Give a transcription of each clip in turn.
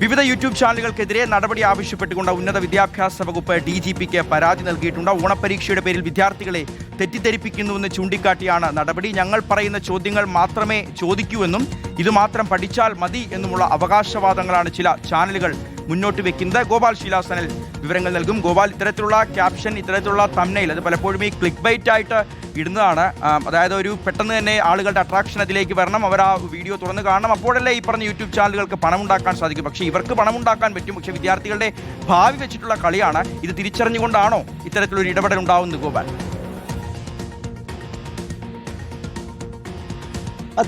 വിവിധ യൂട്യൂബ് ചാനലുകൾക്കെതിരെ നടപടി ആവശ്യപ്പെട്ടുകൊണ്ട് ഉന്നത വിദ്യാഭ്യാസ വകുപ്പ് DGPക്ക് പരാതി നൽകിയിട്ടുണ്ട്. ഓണപരീക്ഷയുടെ പേരിൽ വിദ്യാർത്ഥികളെ തെറ്റിദ്ധരിപ്പിക്കുന്നുവെന്ന് ചൂണ്ടിക്കാട്ടിയാണ് നടപടി. ഞങ്ങൾ പറയുന്ന ചോദ്യങ്ങൾ മാത്രമേ ചോദിക്കൂവെന്നും ഇതുമാത്രം പഠിച്ചാൽ മതി എന്നുമുള്ള അവകാശവാദങ്ങളാണ് ചില ചാനലുകൾ മുന്നോട്ട് വെക്കുന്നത്. ഗോപാൽ ശീലാസനൽ വിവരങ്ങൾ നൽകും. ഗോപാൽ, ഇത്തരത്തിലുള്ള ക്യാപ്ഷൻ, ഇത്തരത്തിലുള്ള തംബ്നെയിൽ അത് പലപ്പോഴും ഈ ക്ലിക്ക് ബൈറ്റ് ആയിട്ട് ഇടുന്നതാണ്. അതായത് ഒരു പെട്ടെന്ന് തന്നെ ആളുകളുടെ അട്രാക്ഷൻ അതിലേക്ക് വരണം, അവർ ആ വീഡിയോ തുറന്ന് കാണണം, അപ്പോഴല്ലേ ഈ പറഞ്ഞ യൂട്യൂബ് ചാനലുകൾക്ക് പണമുണ്ടാക്കാൻ സാധിക്കും. പക്ഷേ ഇവർക്ക് പണമുണ്ടാക്കാൻ പറ്റും, പക്ഷേ വിദ്യാർത്ഥികളുടെ ഭാവി വെച്ചിട്ടുള്ള കളിയാണ്. ഇത് തിരിച്ചറിഞ്ഞുകൊണ്ടാണോ ഇത്തരത്തിലൊരു ഇടപെടൽ ഉണ്ടാവുന്നത് ഗോപാൽ?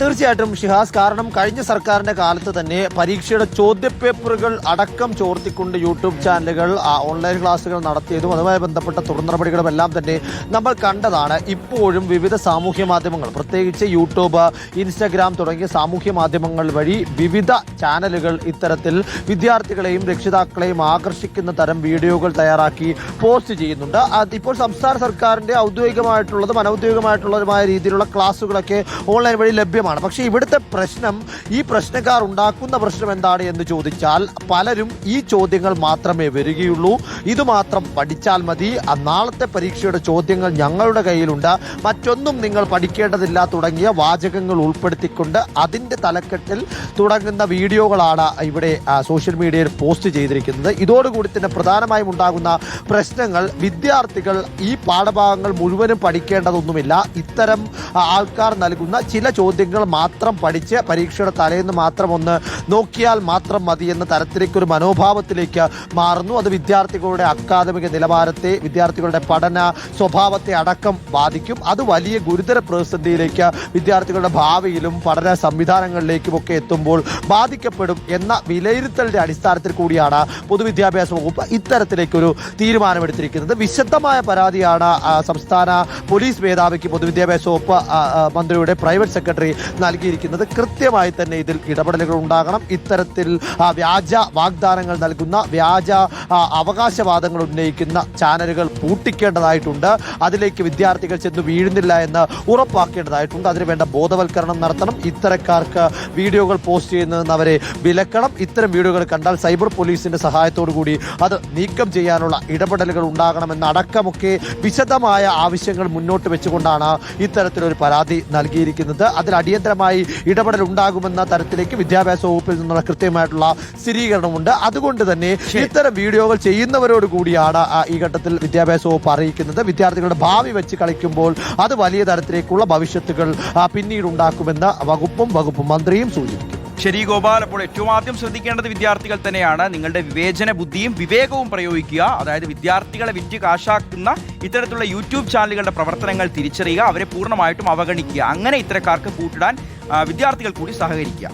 തീർച്ചയായിട്ടും ഷിഹാസ്, കാരണം കഴിഞ്ഞ സർക്കാരിന്റെ കാലത്ത് തന്നെ പരീക്ഷയുടെ ചോദ്യപേപ്പറുകൾ അടക്കം ചോർത്തിക്കൊണ്ട് യൂട്യൂബ് ചാനലുകൾ ഓൺലൈൻ ക്ലാസുകൾ നടത്തിയതും അതുമായി ബന്ധപ്പെട്ട തുടർ നടപടികളും എല്ലാം തന്നെ നമ്മൾ കണ്ടതാണ്. ഇപ്പോഴും വിവിധ സാമൂഹ്യ മാധ്യമങ്ങൾ, പ്രത്യേകിച്ച് യൂട്യൂബ്, ഇൻസ്റ്റഗ്രാം തുടങ്ങിയ സാമൂഹ്യ മാധ്യമങ്ങൾ വഴി വിവിധ ചാനലുകൾ ഇത്തരത്തിൽ വിദ്യാർത്ഥികളെയും രക്ഷിതാക്കളെയും ആകർഷിക്കുന്ന തരം വീഡിയോകൾ തയ്യാറാക്കി പോസ്റ്റ് ചെയ്യുന്നുണ്ട്. ഇപ്പോൾ സംസ്ഥാന സർക്കാരിന്റെ ഔദ്യോഗികമായിട്ടുള്ളതും അനൌദ്യോഗികമായിട്ടുള്ളതുമായ രീതിയിലുള്ള ക്ലാസുകളൊക്കെ ഓൺലൈൻ വഴി ലഭ്യമാണ്. പക്ഷേ ഇവിടുത്തെ പ്രശ്നം, ഈ പ്രശ്നക്കാർ ഉണ്ടാക്കുന്ന പ്രശ്നം എന്താണ് എന്ന് ചോദിച്ചാൽ പലരും ഈ ചോദ്യങ്ങൾ മാത്രമേ വരികയുള്ളൂ, ഇതുമാത്രം പഠിച്ചാൽ മതി, നാളത്തെ പരീക്ഷയുടെ ചോദ്യങ്ങൾ ഞങ്ങളുടെ കയ്യിലുണ്ട്, മറ്റൊന്നും നിങ്ങൾ പഠിക്കേണ്ടതില്ല തുടങ്ങിയ വാചകങ്ങൾ ഉൾപ്പെടുത്തിക്കൊണ്ട് അതിൻ്റെ തലക്കെട്ടിൽ തുടങ്ങുന്ന വീഡിയോകളാണ് ഇവിടെ സോഷ്യൽ മീഡിയയിൽ പോസ്റ്റ് ചെയ്തിരിക്കുന്നത്. ഇതോടുകൂടി തന്നെ പ്രധാനമായും ഉണ്ടാകുന്ന പ്രശ്നങ്ങൾ, വിദ്യാർത്ഥികൾ ഈ പാഠഭാഗങ്ങൾ മുഴുവനും പഠിക്കേണ്ടതൊന്നുമില്ല, ഇത്തരം ആൾക്കാർ നൽകുന്ന ചില ചോദ്യങ്ങൾ മാത്രം പഠിച്ച് പരീക്ഷയുടെ തലേന്ന് മാത്രം ഒന്ന് നോക്കിയാൽ മാത്രം മതി എന്ന തരത്തിലേക്കൊരു മനോഭാവത്തിലേക്ക് മാറുന്നു. അത് വിദ്യാർത്ഥികളുടെ അക്കാദമിക നിലവാരത്തെ, വിദ്യാർത്ഥികളുടെ പഠന സ്വഭാവത്തെ അടക്കം ബാധിക്കും. അത് വലിയ ഗുരുതര പ്രതിസന്ധിയിലേക്ക് വിദ്യാർത്ഥികളുടെ ഭാവിയിലും പഠന സംവിധാനങ്ങളിലേക്കും ഒക്കെ എത്തുമ്പോൾ ബാധിക്കപ്പെടും എന്ന വിലയിരുത്തലിന്റെ അടിസ്ഥാനത്തിൽ കൂടിയാണ് പൊതുവിദ്യാഭ്യാസ വകുപ്പ് ഇത്തരത്തിലേക്കൊരു തീരുമാനമെടുത്തിരിക്കുന്നത്. വിശദമായ പരാതിയാണ് സംസ്ഥാന പോലീസ് മേധാവിക്ക് പൊതുവിദ്യാഭ്യാസ വകുപ്പ് മന്ത്രിയുടെ പ്രൈവറ്റ് സെക്രട്ടറി നൽകിയിരിക്കുന്നത്. കൃത്യമായി തന്നെ ഇതിൽ ഇടപെടലുകൾ ഉണ്ടാകണം. ഇത്തരത്തിൽ വ്യാജ വാഗ്ദാനങ്ങൾ നൽകുന്ന, വ്യാജ അവകാശവാദങ്ങൾ ഉന്നയിക്കുന്ന ചാനലുകൾ പൂട്ടിക്കേണ്ടതായിട്ടുണ്ട്. അതിലേക്ക് വിദ്യാർത്ഥികൾ ചെന്ന് വീഴുന്നില്ല എന്ന് ഉറപ്പാക്കേണ്ടതായിട്ടുണ്ട്. അതിനുവേണ്ട ബോധവൽക്കരണം നടത്തണം. ഇത്തരക്കാർക്ക് വീഡിയോകൾ പോസ്റ്റ് ചെയ്യുന്നതെന്ന് അവരെ വിലക്കണം. ഇത്തരം വീഡിയോകൾ കണ്ടാൽ സൈബർ പോലീസിന്റെ സഹായത്തോടു കൂടി അത് നീക്കം ചെയ്യാനുള്ള ഇടപെടലുകൾ ഉണ്ടാകണമെന്നടക്കമൊക്കെ വിശദമായ ആവശ്യങ്ങൾ മുന്നോട്ട് വെച്ചുകൊണ്ടാണ് ഇത്തരത്തിലൊരു പരാതി നൽകിയിരിക്കുന്നത്. അതിൽ അടിയന്തരമായി ഇടപെടൽ ഉണ്ടാകുമെന്ന തരത്തിലേക്ക് വിദ്യാഭ്യാസ വകുപ്പിൽ നിന്നുള്ള കൃത്യമായിട്ടുള്ള സ്ഥിരീകരണമുണ്ട്. അതുകൊണ്ട് തന്നെ ഇത്തരം വീഡിയോകൾ ചെയ്യുന്നവരോട് കൂടിയാണ് ഈ ഘട്ടത്തിൽ വിദ്യാഭ്യാസ വകുപ്പ് അറിയിക്കുന്നത്. വിദ്യാർത്ഥികളുടെ ഭാവി വെച്ച് കളിക്കുമ്പോൾ അത് വലിയ തരത്തിലേക്കുള്ള ഭവിഷ്യത്തുകൾ പിന്നീട് ഉണ്ടാക്കുമെന്ന് വകുപ്പ് മന്ത്രിയും സൂചിപ്പിക്കുന്നു. ശരി ഗോപാൽ, അപ്പോൾ ഏറ്റവും ആദ്യം ശ്രദ്ധിക്കേണ്ടത് വിദ്യാർത്ഥികൾ തന്നെയാണ്. നിങ്ങളുടെ വിവേചന ബുദ്ധിയും വിവേകവും പ്രയോഗിക്കുക. അതായത് വിദ്യാർത്ഥികളെ വിറ്റ് കാശാക്കുന്ന ഇത്തരത്തിലുള്ള യൂട്യൂബ് ചാനലുകളുടെ പ്രവർത്തനങ്ങൾ തിരിച്ചറിയുക, അവരെ പൂർണ്ണമായിട്ടും അവഗണിക്കുക. അങ്ങനെ ഇത്തരക്കാർക്ക് കൂട്ടിടാൻ വിദ്യാർത്ഥികൾ കൂടി സഹകരിക്കുക.